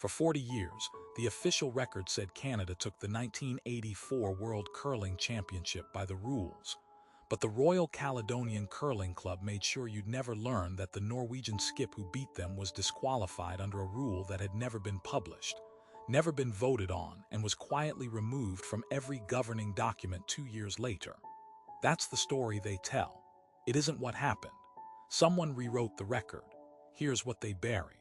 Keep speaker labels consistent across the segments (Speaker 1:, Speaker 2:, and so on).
Speaker 1: For 40 years, the official record said Canada took the 1984 World Curling Championship by the rules. But the Royal Caledonian Curling Club made sure you'd never learn that the Norwegian skip who beat them was disqualified under a rule that had never been published, never been voted on, and was quietly removed from every governing document 2 years later. That's the story they tell. It isn't what happened. Someone rewrote the record. Here's what they buried.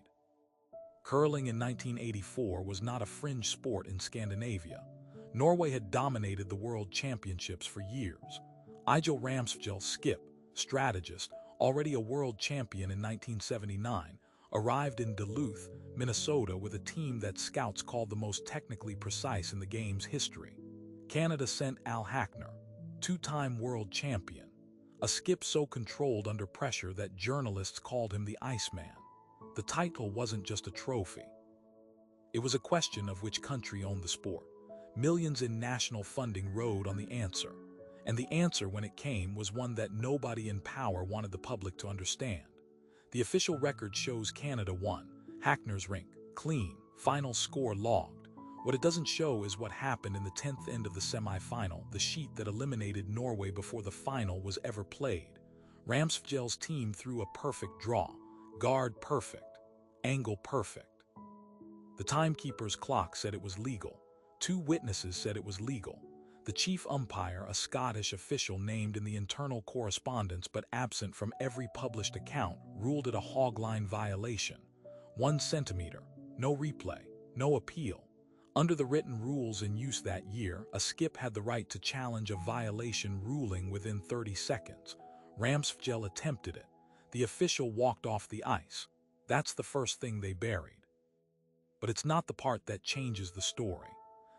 Speaker 1: Curling in 1984 was not a fringe sport in Scandinavia. Norway had dominated the World Championships for years. Egil Ramsfjell, skip, strategist, already a world champion in 1979, arrived in Duluth, Minnesota with a team that scouts called the most technically precise in the game's history. Canada sent Al Hackner, two-time world champion, a skip so controlled under pressure that journalists called him the Iceman. The title wasn't just a trophy. It was a question of which country owned the sport. Millions in national funding rode on the answer. And the answer, when it came, was one that nobody in power wanted the public to understand. The official record shows Canada won. Hackner's rink, clean, final score logged. What it doesn't show is what happened in the 10th end of the semi-final, the sheet that eliminated Norway before the final was ever played. Ramsfjell's team threw a perfect draw. Guard perfect. Angle perfect. The timekeeper's clock said it was legal. 2 witnesses said it was legal. The chief umpire, a Scottish official named in the internal correspondence but absent from every published account, ruled it a hogline violation. 1 centimeter, no replay, no appeal. Under the written rules in use that year, a skip had the right to challenge a violation ruling within 30 seconds. Ramsfjell attempted it. The official walked off the ice. That's the first thing they buried. But it's not the part that changes the story.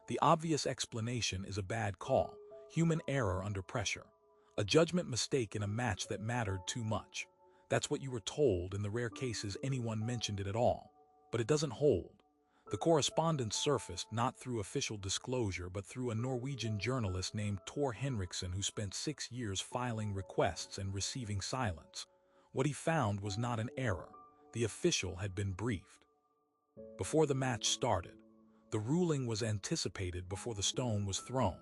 Speaker 1: The obvious explanation is a bad call, human error under pressure, a judgment mistake in a match that mattered too much. That's what you were told in the rare cases anyone mentioned it at all. But it doesn't hold. The correspondence surfaced not through official disclosure but through a Norwegian journalist named Tor Henriksen who spent 6 years filing requests and receiving silence. What he found was not an error. The official had been briefed. Before the match started, the ruling was anticipated before the stone was thrown.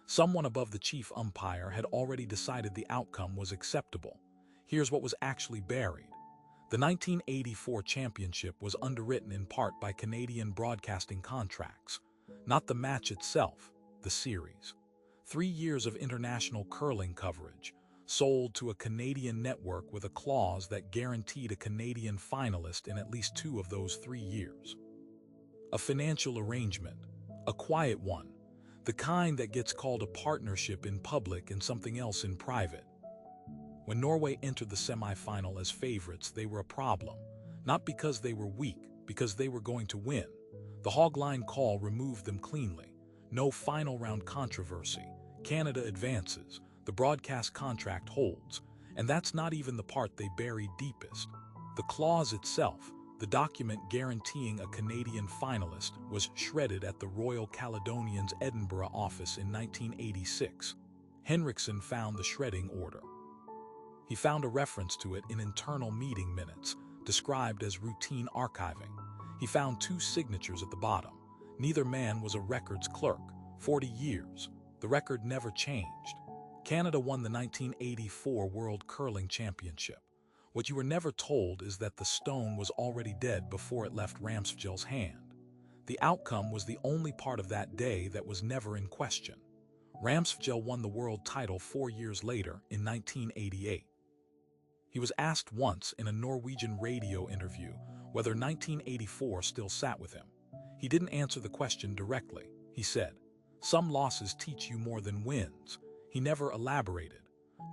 Speaker 1: Someone above the chief umpire had already decided the outcome was acceptable. Here's what was actually buried. The 1984 championship was underwritten in part by Canadian broadcasting contracts. Not the match itself, the series. 3 years of international curling coverage, sold to a Canadian network with a clause that guaranteed a Canadian finalist in at least 2 of those 3 years. A financial arrangement, a quiet one, the kind that gets called a partnership in public and something else in private. When Norway entered the semi-final as favorites, they were a problem, not because they were weak, because they were going to win. The hogline call removed them cleanly. No final round controversy. Canada advances. The broadcast contract holds. And that's not even the part they buried deepest. The clause itself, the document guaranteeing a Canadian finalist, was shredded at the Royal Caledonian's Edinburgh office in 1986. Henriksen found the shredding order. He found a reference to it in internal meeting minutes, described as routine archiving. He found 2 signatures at the bottom. Neither man was a records clerk. 40 years. The record never changed. Canada won the 1984 World Curling Championship. What you were never told is that the stone was already dead before it left Ramsfjell's hand. The outcome was the only part of that day that was never in question. Ramsfjell won the world title 4 years later, in 1988. He was asked once in a Norwegian radio interview whether 1984 still sat with him. He didn't answer the question directly. He said, "Some losses teach you more than wins." He never elaborated.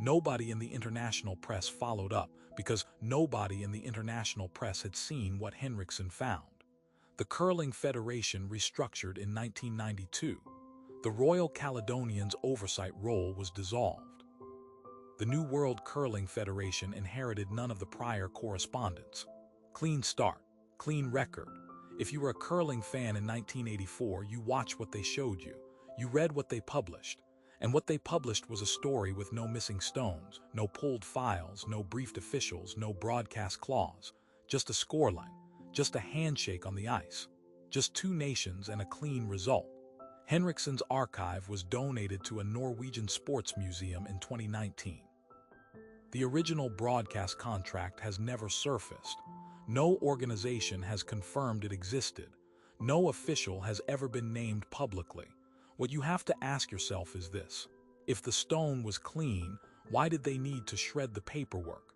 Speaker 1: Nobody in the international press followed up because nobody in the international press had seen what Henriksen found. The Curling Federation restructured in 1992. The Royal Caledonian's oversight role was dissolved. The new World Curling Federation inherited none of the prior correspondence. Clean start, clean record. If you were a curling fan in 1984, you watched what they showed you. You read what they published. And what they published was a story with no missing stones, no pulled files, no briefed officials, no broadcast clause. Just a scoreline, just a handshake on the ice, Just 2 nations and a clean result. Henriksen's archive was donated to a Norwegian sports museum in 2019. The original broadcast contract has never surfaced. No organization has confirmed it existed. No official has ever been named publicly. What you have to ask yourself is this: if the stone was clean, why did they need to shred the paperwork?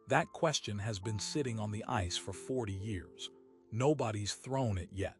Speaker 1: That question has been sitting on the ice for 40 years. Nobody's thrown it yet.